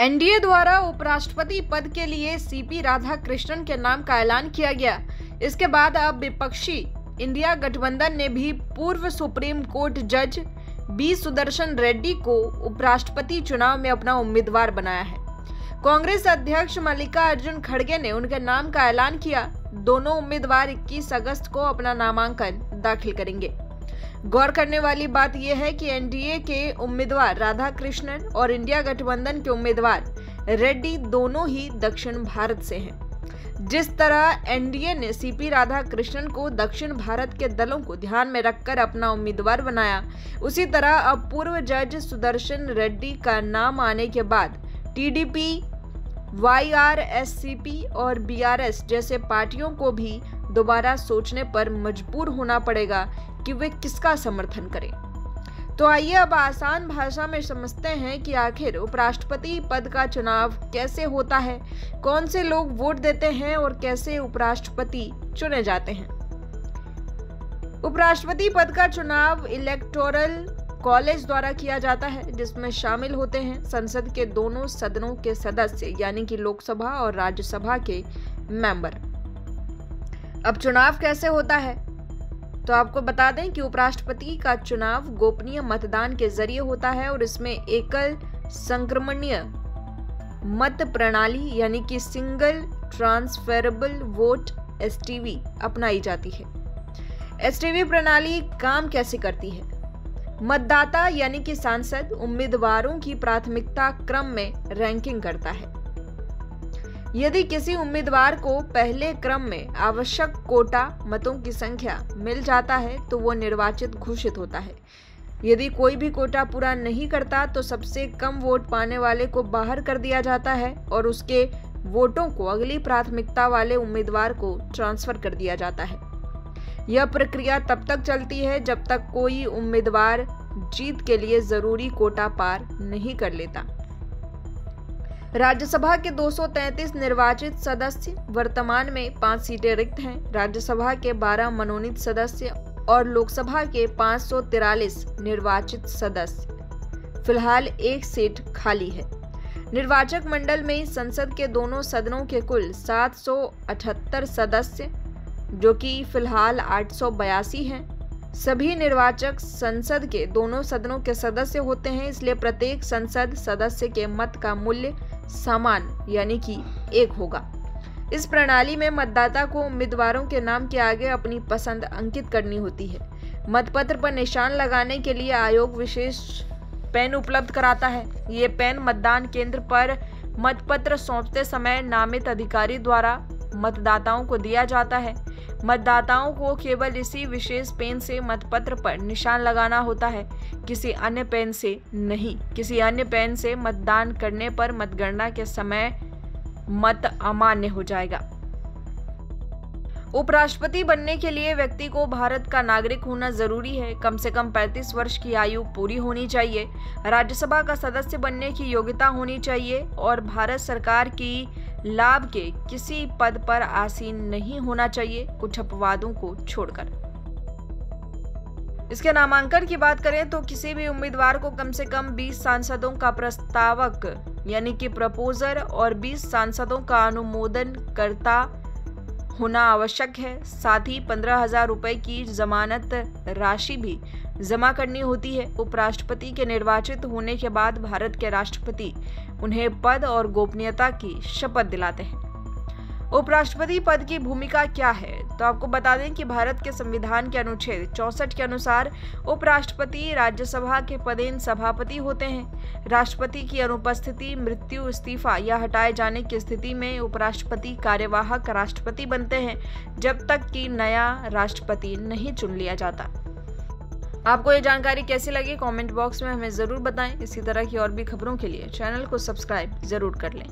NDA द्वारा उपराष्ट्रपति पद के लिए सीपी राधाकृष्णन के नाम का ऐलान किया गया। इसके बाद अब विपक्षी इंडिया गठबंधन ने भी पूर्व सुप्रीम कोर्ट जज बी सुदर्शन रेड्डी को उपराष्ट्रपति चुनाव में अपना उम्मीदवार बनाया है। कांग्रेस अध्यक्ष मल्लिकार्जुन खड़गे ने उनके नाम का ऐलान किया। दोनों उम्मीदवार 21 अगस्त को अपना नामांकन दाखिल करेंगे। गौर करने वाली बात यह है कि एनडीए के उम्मीदवार राधाकृष्णन और इंडिया गठबंधन के उम्मीदवार रेड्डी दोनों ही दक्षिण भारत से हैं। जिस तरह एनडीए ने सीपी राधाकृष्णन को दक्षिण भारत के दलों को ध्यान में रखकर अपना उम्मीदवार बनाया, उसी तरह अब पूर्व जज सुदर्शन रेड्डी का नाम आने के बाद टीडीपी, वाईआरएससीपी और बीआरएस जैसे पार्टियों को भी दोबारा सोचने पर मजबूर होना पड़ेगा कि वे किसका समर्थन करें। तो आइए अब आसान भाषा में समझते हैं कि आखिर उपराष्ट्रपति पद का चुनाव कैसे होता है, कौन से लोग वोट देते हैं और कैसे उपराष्ट्रपति चुने जाते हैं। उपराष्ट्रपति पद का चुनाव इलेक्टोरल कॉलेज द्वारा किया जाता है, जिसमें शामिल होते हैं संसद के दोनों सदनों के सदस्य यानी कि लोकसभा और राज्यसभा के मेंबर। अब चुनाव कैसे होता है तो आपको बता दें कि उपराष्ट्रपति का चुनाव गोपनीय मतदान के जरिए होता है और इसमें एकल संक्रमणीय मत प्रणाली यानी कि सिंगल ट्रांसफरेबल वोट एसटीवी अपनाई जाती है। एसटीवी प्रणाली काम कैसे करती है? मतदाता यानी कि सांसद उम्मीदवारों की प्राथमिकता क्रम में रैंकिंग करता है। यदि किसी उम्मीदवार को पहले क्रम में आवश्यक कोटा मतों की संख्या मिल जाता है तो वो निर्वाचित घोषित होता है। यदि कोई भी कोटा पूरा नहीं करता तो सबसे कम वोट पाने वाले को बाहर कर दिया जाता है और उसके वोटों को अगली प्राथमिकता वाले उम्मीदवार को ट्रांसफर कर दिया जाता है। यह प्रक्रिया तब तक चलती है जब तक कोई उम्मीदवार जीत के लिए जरूरी कोटा पार नहीं कर लेता। राज्यसभा के 233 निर्वाचित सदस्य, वर्तमान में 5 सीटें रिक्त हैं। राज्यसभा के 12 मनोनीत सदस्य और लोकसभा के 543 निर्वाचित सदस्य। फिलहाल 1 सीट खाली है। निर्वाचक मंडल में संसद के दोनों सदनों के कुल 778 सदस्य, जो कि फिलहाल 882 हैं। सभी निर्वाचक संसद के दोनों सदनों के सदस्य होते हैं, इसलिए प्रत्येक संसद सदस्य के मत का मूल्य समान यानी कि 1 होगा। इस प्रणाली में मतदाता को उम्मीदवारों के नाम के आगे अपनी पसंद अंकित करनी होती है। मतपत्र पर निशान लगाने के लिए आयोग विशेष पेन उपलब्ध कराता है। ये पेन मतदान केंद्र पर मतपत्र सौंपते समय नामित अधिकारी द्वारा मतदाताओं को दिया जाता है। मतदाताओं को केवल इसी विशेष पेन से मतपत्र पर निशान लगाना होता है, किसी अन्य पेन से नहीं। किसी अन्य पेन से मतदान करने पर मतगणना के समय मत अमान्य हो जाएगा। उपराष्ट्रपति बनने के लिए व्यक्ति को भारत का नागरिक होना जरूरी है। कम से कम 35 वर्ष की आयु पूरी होनी चाहिए। राज्यसभा का सदस्य बनने की योग्यता होनी चाहिए और भारत सरकार की लाभ के किसी पद पर आसीन नहीं होना चाहिए, कुछ अपवादों को छोड़कर। इसके नामांकन की बात करें तो किसी भी उम्मीदवार को कम से कम 20 सांसदों का प्रस्तावक यानी कि प्रपोजर और 20 सांसदों का अनुमोदन करता होना आवश्यक है। साथ ही 15,000 रुपए की जमानत राशि भी जमा करनी होती है। उपराष्ट्रपति के निर्वाचित होने के बाद भारत के राष्ट्रपति उन्हें पद और गोपनीयता की शपथ दिलाते हैं। उपराष्ट्रपति पद की भूमिका क्या है तो आपको बता दें कि भारत के संविधान के अनुच्छेद 64 के अनुसार उपराष्ट्रपति राज्यसभा के पदेन सभापति होते हैं। राष्ट्रपति की अनुपस्थिति, मृत्यु, इस्तीफा या हटाए जाने की स्थिति में उपराष्ट्रपति कार्यवाहक राष्ट्रपति बनते हैं जब तक कि नया राष्ट्रपति नहीं चुन लिया जाता। आपको ये जानकारी कैसी लगी कमेंट बॉक्स में हमें जरूर बताएं। इसी तरह की और भी खबरों के लिए चैनल को सब्सक्राइब जरूर कर लें।